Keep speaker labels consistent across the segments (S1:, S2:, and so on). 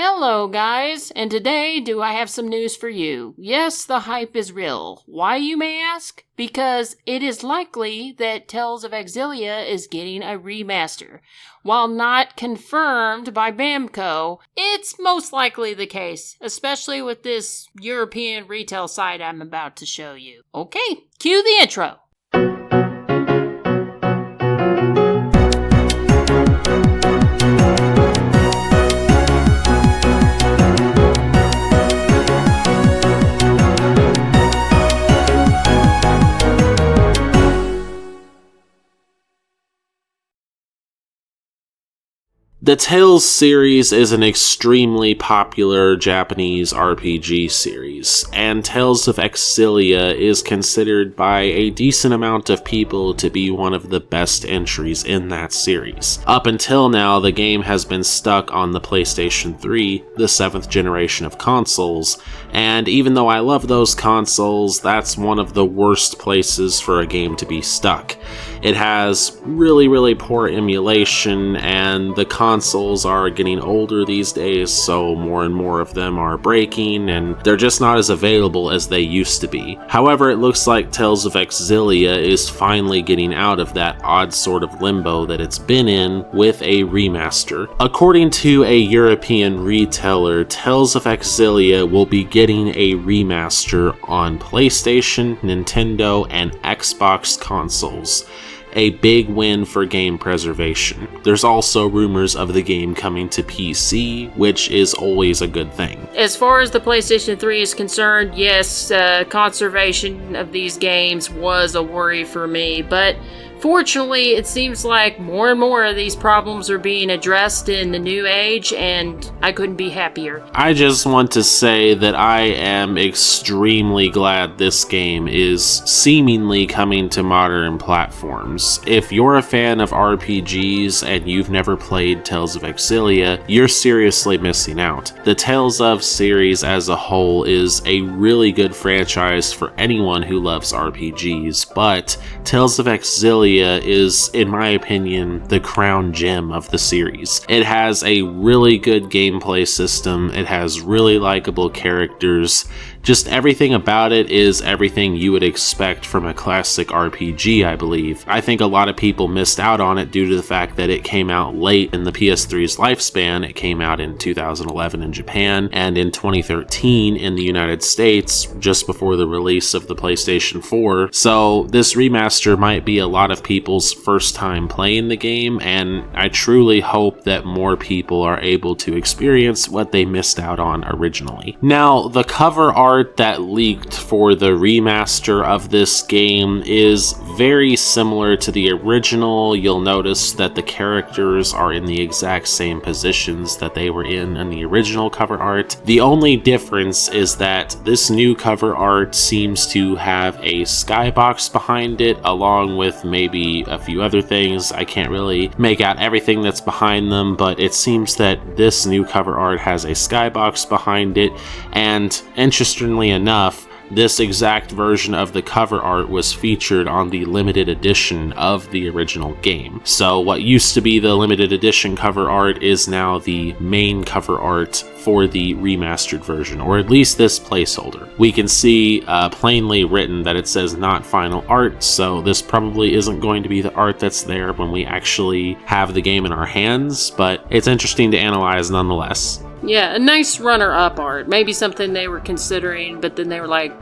S1: Hello guys, and today do I have some news for you. Yes, the hype is real. Why, you may ask? Because it is likely that Tales of Xillia is getting a remaster. While not confirmed by Bamco, it's most likely the case, especially with this European retail site I'm about to show you. Okay, cue the intro.
S2: The Tales series is an extremely popular Japanese RPG series, and Tales of Xillia is considered by a decent amount of people to be one of the best entries in that series. Up until now, the game has been stuck on the PlayStation 3, the 7th generation of consoles, and even though I love those consoles, that's one of the worst places for a game to be stuck. It has really poor emulation, and the consoles are getting older these days, so more and more of them are breaking, and they're just not as available as they used to be. However, it looks like Tales of Xillia is finally getting out of that odd sort of limbo that it's been in with a remaster. According to a European retailer, Tales of Xillia will be getting a remaster on PlayStation, Nintendo, and Xbox consoles. A big win for game preservation. There's also rumors of the game coming to PC, which is always a good thing.
S1: As far as the PlayStation 3 is concerned, yes, conservation of these games was a worry for me, but fortunately, it seems like more and more of these problems are being addressed in the new age, and I couldn't be happier.
S2: I just want to say that I am extremely glad this game is seemingly coming to modern platforms. If you're a fan of RPGs and you've never played Tales of Xillia, you're seriously missing out. The Tales of series as a whole is a really good franchise for anyone who loves RPGs, but Tales of Xillia is, in my opinion, the crown gem of the series. It has a really good gameplay system, it has really likable characters, just everything about it is everything you would expect from a classic RPG, I believe. I think a lot of people missed out on it due to the fact that it came out late in the PS3's lifespan. It came out in 2011 in Japan and in 2013 in the United States, just before the release of the PlayStation 4. So this remaster might be a lot of people's first time playing the game, and I truly hope that more people are able to experience what they missed out on originally. Now, the cover art that leaked for the remaster of this game is very similar to the original. You'll notice that the characters are in the exact same positions that they were in the original cover art. The only difference is that this new cover art seems to have a skybox behind it, along with maybe a few other things. I can't really make out everything that's behind them, but it seems that this new cover art has a skybox behind it, and interestingly enough, this exact version of the cover art was featured on the limited edition of the original game. So what used to be the limited edition cover art is now the main cover art for the remastered version, or at least this placeholder. We can see plainly written that it says not final art, so this probably isn't going to be the art that's there when we actually have the game in our hands, but it's interesting to analyze nonetheless.
S1: Yeah, a nice runner-up art. Maybe something they were considering, but then they were like,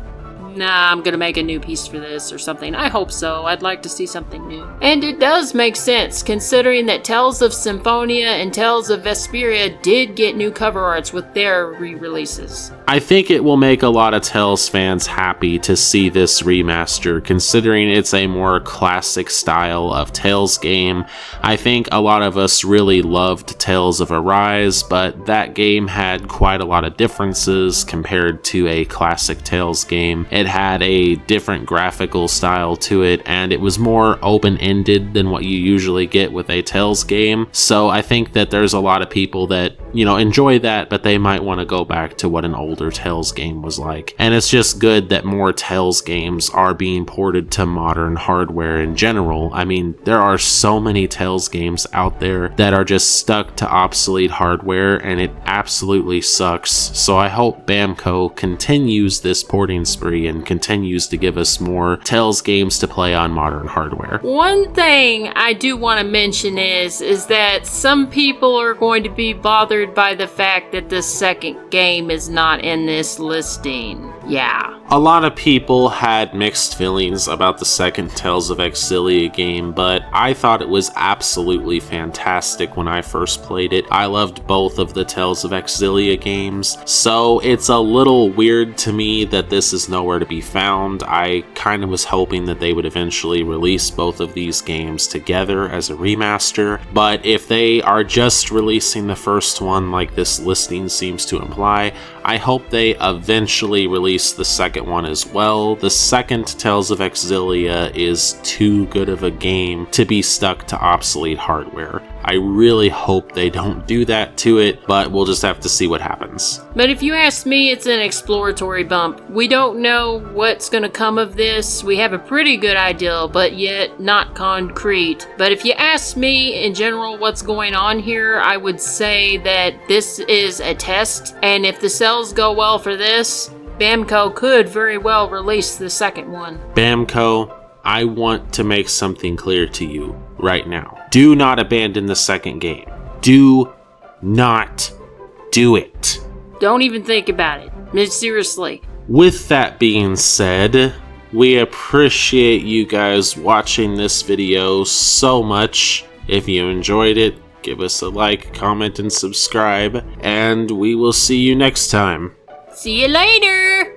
S1: nah, I'm gonna make a new piece for this or something. I hope so. I'd like to see something new. And it does make sense, considering that Tales of Symphonia and Tales of Vesperia did get new cover arts with their re-releases.
S2: I think it will make a lot of Tales fans happy to see this remaster, considering it's a more classic style of Tales game. I think a lot of us really loved Tales of Arise, but that game had quite a lot of differences compared to a classic Tales game. It had a different graphical style to it, and it was more open-ended than what you usually get with a Tales game. So I think that there's a lot of people that enjoy that, but they might want to go back to what an older Tales game was like. And it's just good that more Tales games are being ported to modern hardware in general. I mean, there are so many Tales games out there that are just stuck to obsolete hardware, and it absolutely sucks. So I hope Bamco continues this porting spree and continues to give us more Tales games to play on modern hardware.
S1: One thing I do want to mention is that some people are going to be bothered by the fact that the second game is not in this listing. Yeah.
S2: A lot of people had mixed feelings about the second Tales of Xillia game, but I thought it was absolutely fantastic when I first played it. I loved both of the Tales of Xillia games, so it's a little weird to me that this is nowhere to be found. I kind of was hoping that they would eventually release both of these games together as a remaster, but if they are just releasing the first one like this listing seems to imply, I hope they eventually release the second one as well. The second Tales of Xillia is too good of a game to be stuck to obsolete hardware. I really hope they don't do that to it, but we'll just have to see what happens.
S1: But if you ask me, it's an exploratory bump. We don't know what's going to come of this. We have a pretty good idea, but yet not concrete. But if you ask me in general what's going on here, I would say that this is a test, and if the sales go well for this, Bamco could very well release the second one.
S2: Bamco, I want to make something clear to you right now. Do not abandon the second game. Do not do it.
S1: Don't even think about it. Seriously.
S2: With that being said, we appreciate you guys watching this video so much. If you enjoyed it, give us a like, comment, and subscribe, and we will see you next time.
S1: See you later!